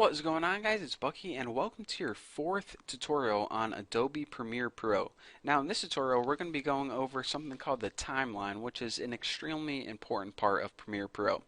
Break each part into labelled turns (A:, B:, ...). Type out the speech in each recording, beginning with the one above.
A: What is going on, guys? It's Bucky and welcome to your fourth tutorial on Adobe Premiere Pro. Now in this tutorial we're going to be going over something called the timeline, which is an extremely important part of Premiere Pro.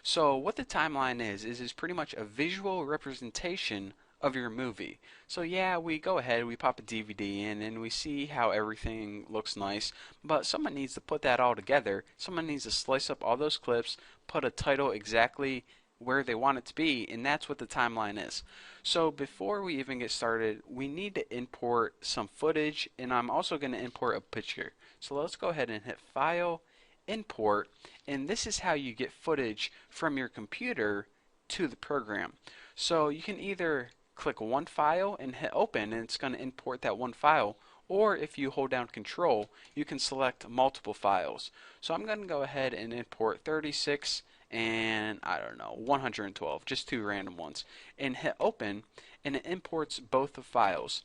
A: So what the timeline is pretty much a visual representation of your movie. So yeah, we go ahead, we pop a DVD in and we see how everything looks nice, but someone needs to put that all together. Someone needs to slice up all those clips, put a title exactly where they want it to be, and that's what the timeline is. So before we even get started, we need to import some footage, and I'm also going to import a picture. So let's go ahead and hit File, Import, and this is how you get footage from your computer to the program. So you can either click one file and hit Open, and it's going to import that one file, or if you hold down Control, you can select multiple files. So I'm going to go ahead and import 36 and I don't know, 112, just two random ones, and hit Open, and it imports both the files.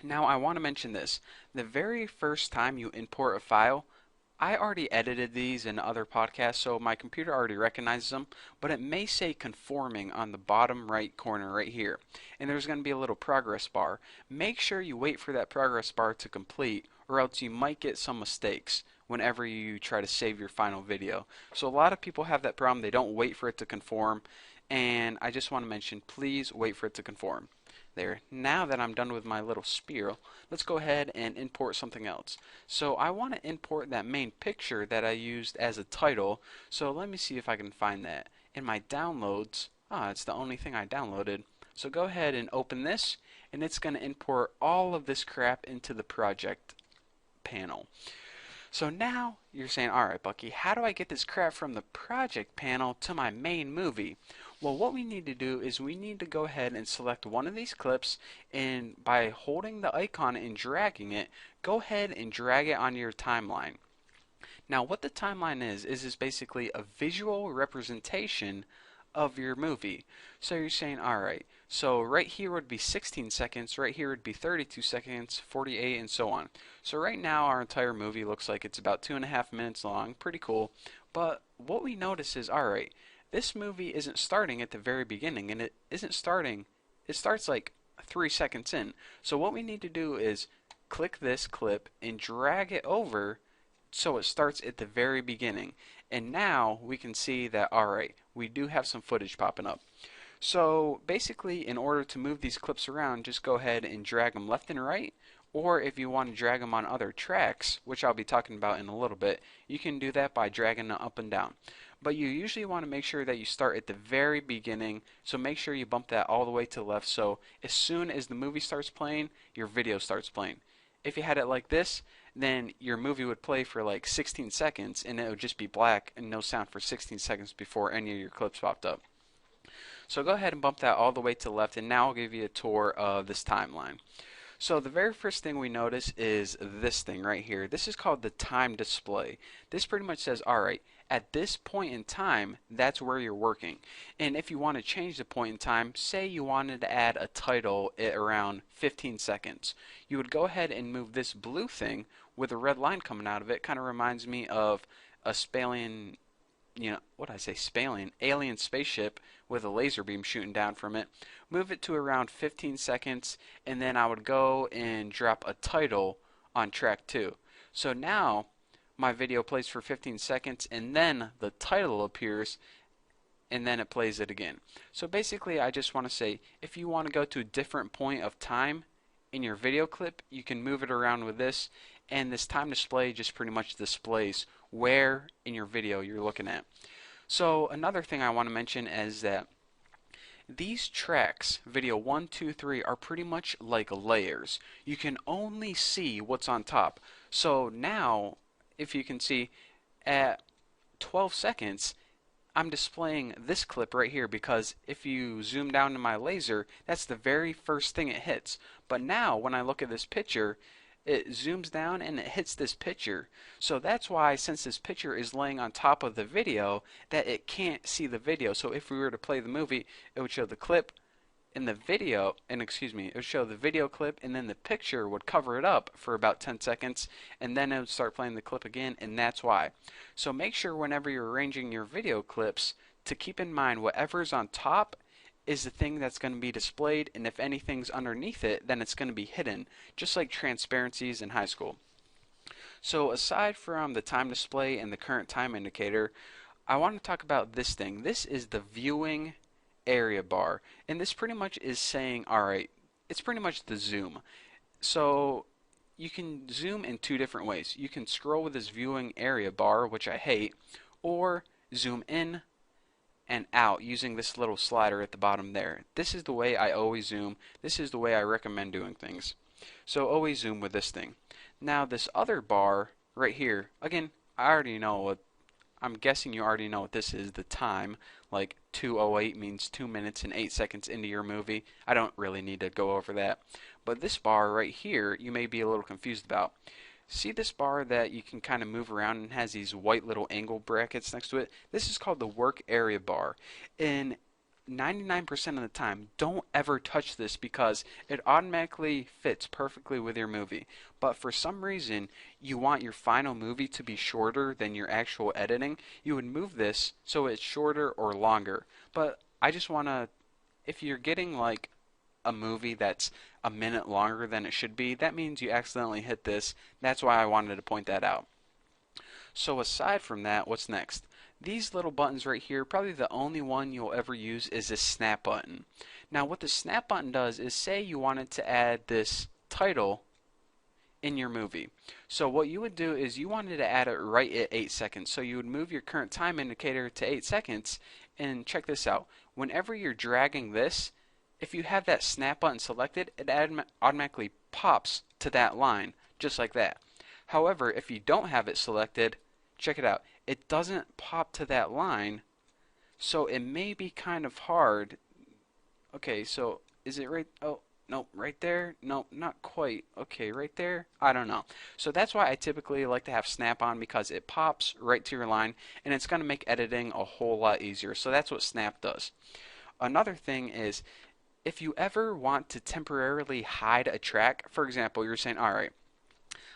A: Now I want to mention this: the very first time you import a file, I already edited these in other podcasts, so my computer already recognizes them, but it may say conforming on the bottom right corner right here, and there's going to be a little progress bar. Make sure you wait for that progress bar to complete, or else you might get some mistakes whenever you try to save your final video. So a lot of people have that problem. They don't wait for it to conform, and I just want to mention, please wait for it to conform. There. Now that I'm done with my little spiel, let's go ahead and import something else. So I want to import that main picture that I used as a title. So let me see if I can find that in my downloads. It's the only thing I downloaded. So go ahead and open this, and it's going to import all of this crap into the project panel. So now you're saying, alright Bucky, how do I get this crap from the project panel to my main movie? Well, what we need to do is we need to go ahead and select one of these clips, and by holding the icon and dragging it, go ahead and drag it onto your timeline. Now what the timeline is basically a visual representation of your movie. So you're saying, alright, so right here would be 16 seconds, right here would be 32 seconds, 48, and so on. So right now our entire movie looks like it's about 2.5 minutes long, pretty cool. But what we notice is, alright, this movie isn't starting at the very beginning, and it isn't starting, it starts like 3 seconds in. So what we need to do is click this clip and drag it over so it starts at the very beginning. And now we can see that, alright, we do have some footage popping up. So basically, in order to move these clips around, just go ahead and drag them left and right, or if you want to drag them on other tracks, which I'll be talking about in a little bit, you can do that by dragging them up and down. But you usually want to make sure that you start at the very beginning, so make sure you bump that all the way to the left, so as soon as the movie starts playing, your video starts playing. If you had it like this, then your movie would play for like 16 seconds and it would just be black and no sound for 16 seconds before any of your clips popped up. So go ahead and bump that all the way to the left, and now I'll give you a tour of this timeline. So the very first thing we notice is this thing right here. This is called the time display. This pretty much says, alright, at this point in time, that's where you're working. And if you want to change the point in time, say you wanted to add a title at around 15 seconds, you would go ahead and move this blue thing with a red line coming out of it. Kind of reminds me of a Spalian, alien spaceship with a laser beam shooting down from it. Move it to around 15 seconds, and then I would go and drop a title on track 2. So now my video plays for 15 seconds, and then the title appears, and then it plays it again. So basically, I just want to say, if you want to go to a different point of time in your video clip, you can move it around with this, and this time display just pretty much displays where in your video you're looking at. So another thing I want to mention is that these tracks, video 1, 2, 3, are pretty much like layers. You can only see what's on top. So now, if you can see, at 12 seconds, I'm displaying this clip right here, because if you zoom down to my laser, that's the very first thing it hits. But now, when I look at this picture, it zooms down and it hits this picture. So that's why, since this picture is laying on top of the video, that it can't see the video. So if we were to play the movie, it would show the clip in the video, it would show the video clip, and then the picture would cover it up for about 10 seconds, and then it would start playing the clip again, and that's why. So make sure whenever you're arranging your video clips to keep in mind whatever's on top is the thing that's going to be displayed, and if anything's underneath it, then it's going to be hidden, just like transparencies in high school. So aside from the time display and the current time indicator, I want to talk about this thing. This is the viewing area bar, and this pretty much is saying, alright, it's pretty much the zoom. So you can zoom in two different ways. You can scroll with this viewing area bar, which I hate, or zoom in and out using this little slider at the bottom there. This is the way I always zoom. This is the way I recommend doing things. So always zoom with this thing. Now this other bar right here, again, I already know what, I'm guessing you already know what this is, the time. Like 2:08 means 2 minutes and 8 seconds into your movie. I don't really need to go over that. But this bar right here, you may be a little confused about. See this bar that you can kind of move around and has these white little angle brackets next to it? This is called the work area bar. And 99% of the time, don't ever touch this because it automatically fits perfectly with your movie. But for some reason, you want your final movie to be shorter than your actual editing, you would move this so it's shorter or longer. But I just want to, if you're getting like a movie that's a minute longer than it should be, that means you accidentally hit this. That's why I wanted to point that out. So aside from that, what's next? These little buttons right here, probably the only one you'll ever use is this snap button. Now what the snap button does is say you wanted to add this title in your movie. So what you would do is you wanted to add it right at 8 seconds. So you would move your current time indicator to 8 seconds, and check this out. Whenever you're dragging this, if you have that snap button selected, it automatically pops to that line, just like that. However, if you don't have it selected, check it out. It doesn't pop to that line, so it may be kind of hard. Okay, so is it right? Oh, no, right there? No, not quite. Okay, right there? I don't know. So that's why I typically like to have snap on, because it pops right to your line, and it's going to make editing a whole lot easier. So that's what snap does. Another thing is, if you ever want to temporarily hide a track, for example, you're saying, alright,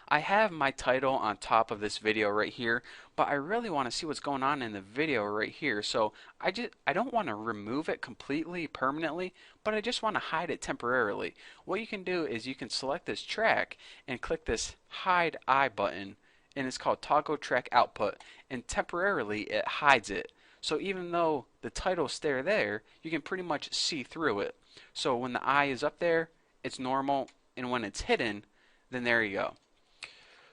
A: I have my title on top of this video right here, but I really want to see what's going on in the video right here. So I don't want to remove it completely permanently, but I just want to hide it temporarily. What you can do is you can select this track and click this hide eye button, and it's called toggle track output, and temporarily it hides it. So even though the title's still there, you can pretty much see through it. So when the eye is up there, it's normal, and when it's hidden, then there you go.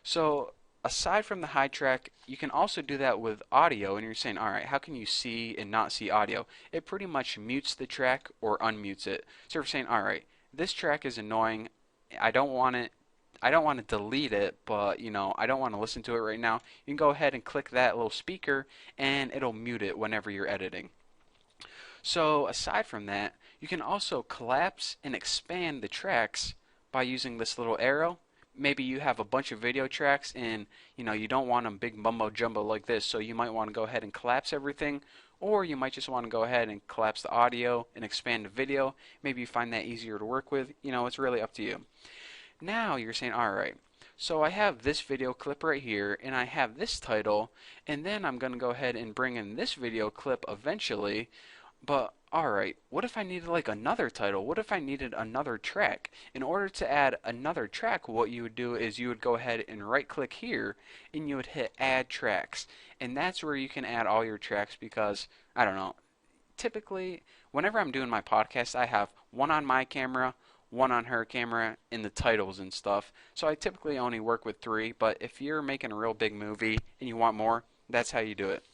A: So aside from the hide track, you can also do that with audio, and you're saying, alright, how can you see and not see audio? It pretty much mutes the track or unmutes it. So you're saying, alright, this track is annoying, I don't want to delete it, but I don't want to listen to it right now. You can go ahead and click that little speaker, and it'll mute it whenever you're editing. So aside from that, you can also collapse and expand the tracks by using this little arrow. Maybe you have a bunch of video tracks and you don't want them big mumbo jumbo like this, so you might want to go ahead and collapse everything, or you might just want to go ahead and collapse the audio and expand the video. Maybe you find that easier to work with. It's really up to you. Now you're saying, alright, so I have this video clip right here, and I have this title, and then I'm going to go ahead and bring in this video clip eventually. But alright, what if I needed like another title? What if I needed another track? In order to add another track, what you would do is you would go ahead and right click here, and you would hit add tracks. And that's where you can add all your tracks, because I don't know, typically whenever I'm doing my podcast, I have one on my camera, one on her camera, in the titles and stuff. So I typically only work with 3, but if you're making a real big movie and you want more, that's how you do it.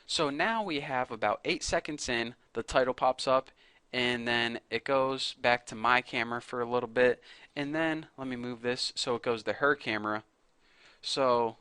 A: So now we have about 8 seconds in, the title pops up, and then it goes back to my camera for a little bit, and then let me move this so it goes to her camera. So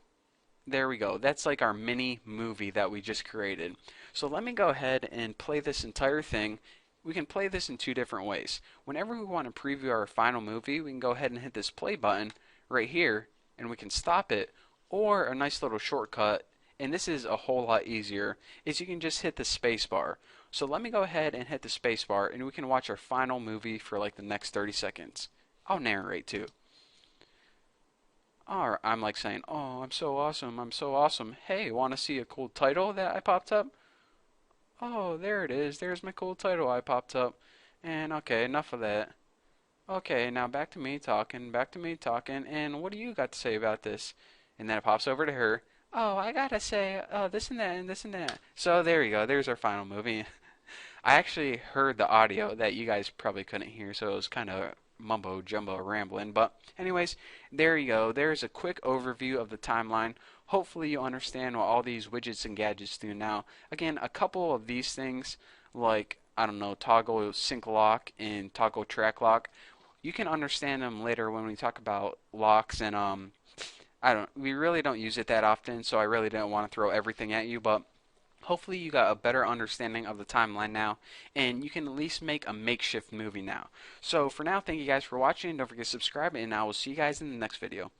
A: there we go. That's like our mini movie that we just created. So let me go ahead and play this entire thing. We can play this in 2 different ways. Whenever we want to preview our final movie, we can go ahead and hit this play button right here, and we can stop it, or a nice little shortcut, and this is a whole lot easier, is you can just hit the space bar. So let me go ahead and hit the space bar, and we can watch our final movie for like the next 30 seconds. I'll narrate too. Or I'm like saying, oh, I'm so awesome, I'm so awesome. Hey, want to see a cool title that I popped up? Oh, there it is. There's my cool title I popped up. And okay, enough of that. Okay, now back to me talking, and what do you got to say about this? And then it pops over to her. Oh, I gotta say, this and that and this and that. So there you go. There's our final movie. I actually heard the audio that you guys probably couldn't hear, so it was kind of mumbo jumbo rambling. But, anyways, there you go. There's a quick overview of the timeline. Hopefully, you understand what all these widgets and gadgets do now. Again, a couple of these things, like, I don't know, toggle sync lock and toggle track lock, you can understand them later when we talk about locks and, we really don't use it that often, so I really didn't want to throw everything at you, but hopefully you got a better understanding of the timeline now, and you can at least make a makeshift movie now. So for now, thank you guys for watching. Don't forget to subscribe, and I will see you guys in the next video.